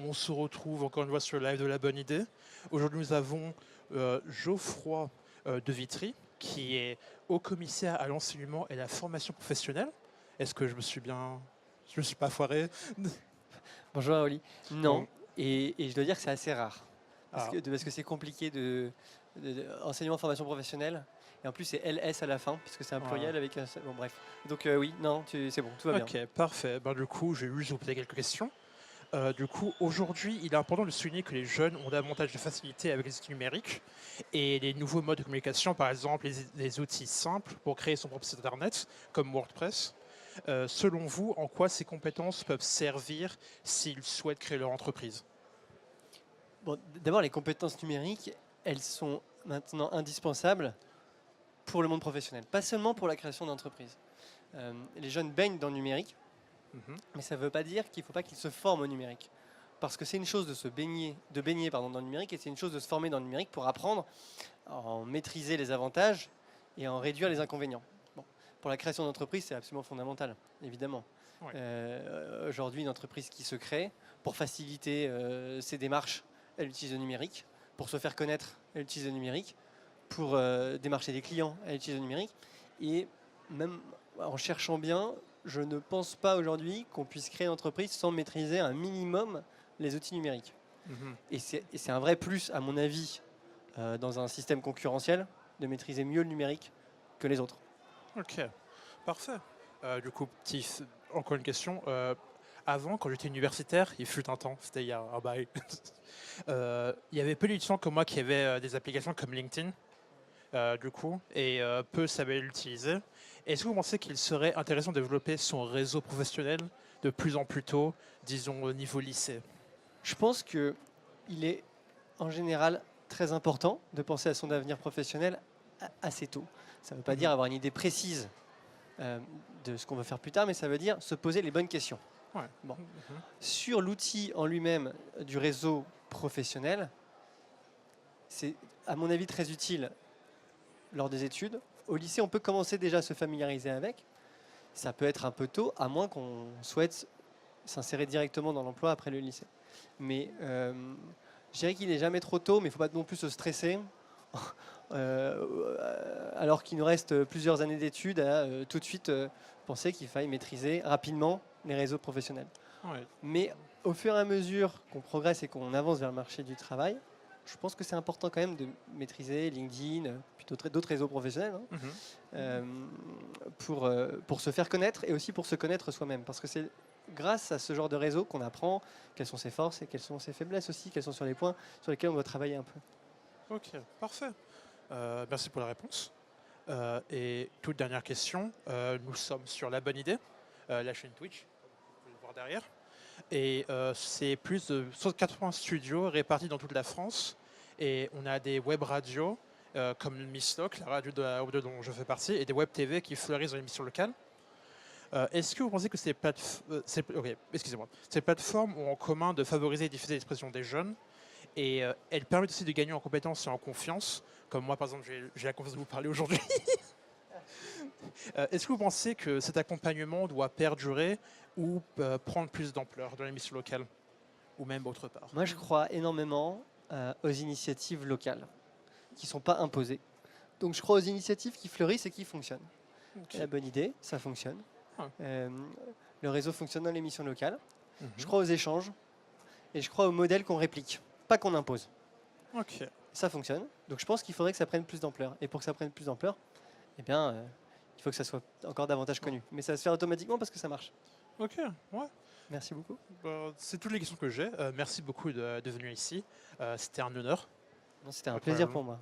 on se retrouve encore une fois sur le live de la bonne idée. Aujourd'hui, nous avons Geoffroy de Vitry, qui est haut commissaire à l'enseignement et la formation professionnelle. Est-ce que je me suis bien... Je me suis pas foiré? Bonjour Oli. Bon, Non, et je dois dire que c'est assez rare. ah, Parce que c'est compliqué enseignement formation professionnelle. Et en plus, c'est LS à la fin, puisque c'est un pluriel ouais. avec un. Bon, bref. Donc, oui, non, c'est bon, tout va bien. Ok, parfait. Ben, du coup, j'ai juste vous poser quelques questions. Du coup, aujourd'hui, il est important de souligner que les jeunes ont davantage de facilité avec les outils numériques et les nouveaux modes de communication, par exemple les outils simples pour créer son propre site internet, comme WordPress. Selon vous, en quoi ces compétences peuvent servir s'ils souhaitent créer leur entreprise? Bon, d'abord, les compétences numériques, elles sont maintenant indispensables pour le monde professionnel, pas seulement pour la création d'entreprises. Les jeunes baignent dans le numérique, Mhm. mais ça ne veut pas dire qu'il ne faut pas qu'ils se forment au numérique. Parce que c'est une chose de baigner dans le numérique, et c'est une chose de se former dans le numérique pour apprendre à en maîtriser les avantages et à en réduire les inconvénients. Bon. Pour la création d'entreprise, c'est absolument fondamental, évidemment. Ouais. Aujourd'hui, une entreprise qui se crée, pour faciliter ses démarches, elle utilise le numérique. Pour se faire connaître, elle utilise le numérique. Pour démarcher des clients, elle utilise le numérique. Et même en cherchant bien, je ne pense pas aujourd'hui qu'on puisse créer une entreprise sans maîtriser un minimum les outils numériques. Mhm. Et c'est un vrai plus, à mon avis, dans un système concurrentiel, de maîtriser mieux le numérique que les autres. Ok, parfait. Du coup, encore une question. Avant, quand j'étais universitaire, il fut un temps, c'était il y a un bail, il y avait peu d'étudiants comme moi qui avaient des applications comme LinkedIn. Du coup, et peu savaient l'utiliser. Est-ce que vous pensez qu'il serait intéressant de développer son réseau professionnel de plus en plus tôt, disons au niveau lycée? Je pense qu'il est en général très important de penser à son avenir professionnel assez tôt. Ça ne veut pas Mhm. dire avoir une idée précise de ce qu'on veut faire plus tard, mais ça veut dire se poser les bonnes questions. Ouais. Bon. Mhm. Sur l'outil en lui-même du réseau professionnel, c'est à mon avis très utile lors des études. Au lycée, on peut commencer déjà à se familiariser avec. Ça peut être un peu tôt, à moins qu'on souhaite s'insérer directement dans l'emploi après le lycée. Mais je dirais qu'il n'est jamais trop tôt, mais il ne faut pas non plus se stresser. Alors qu'il nous reste plusieurs années d'études, à tout de suite penser qu'il faille maîtriser rapidement les réseaux professionnels. Ouais. Mais au fur et à mesure qu'on progresse et qu'on avance vers le marché du travail, je pense que c'est important quand même de maîtriser LinkedIn, puis d'autres réseaux professionnels, hein, Mhm. pour se faire connaître et aussi pour se connaître soi-même. Parce que c'est grâce à ce genre de réseau qu'on apprend quelles sont ses forces et quelles sont ses faiblesses aussi, quels sont sur les points sur lesquels on doit travailler un peu. Ok, parfait. Merci pour la réponse. Et toute dernière question. Nous sommes sur La Bonne Idée, la chaîne Twitch, vous pouvez le voir derrière. Et c'est plus de 180 studios répartis dans toute la France. Et on a des web radios comme Miss Lock, la radio de la radio dont je fais partie, et des web TV qui fleurissent dans l'émission locale. Est-ce que vous pensez que ces plateformes ont en commun de favoriser et diffuser l'expression des jeunes et elles permettent aussi de gagner en compétences et en confiance, comme moi par exemple j'ai la confiance de vous parler aujourd'hui. Est-ce que vous pensez que cet accompagnement doit perdurer ou prendre plus d'ampleur dans l'émission locale ou même autre part? Moi, je crois énormément aux initiatives locales qui ne sont pas imposées. Donc, je crois aux initiatives qui fleurissent et qui fonctionnent. Ok. La bonne idée, ça fonctionne. Ah. Euh, le réseau fonctionne dans l'émission locale. Je Mhm. crois aux échanges et je crois aux modèles qu'on réplique, pas qu'on impose. Ok. Ça fonctionne. Donc je pense qu'il faudrait que ça prenne plus d'ampleur. Et pour que ça prenne plus d'ampleur, eh bien, il faut que ça soit encore davantage connu. Mais ça va se faire automatiquement parce que ça marche. Ok. Ouais. Merci beaucoup. Bah, c'est toutes les questions que j'ai. Merci beaucoup de venir ici. C'était un honneur. Non, c'était un plaisir Incroyable. pour moi.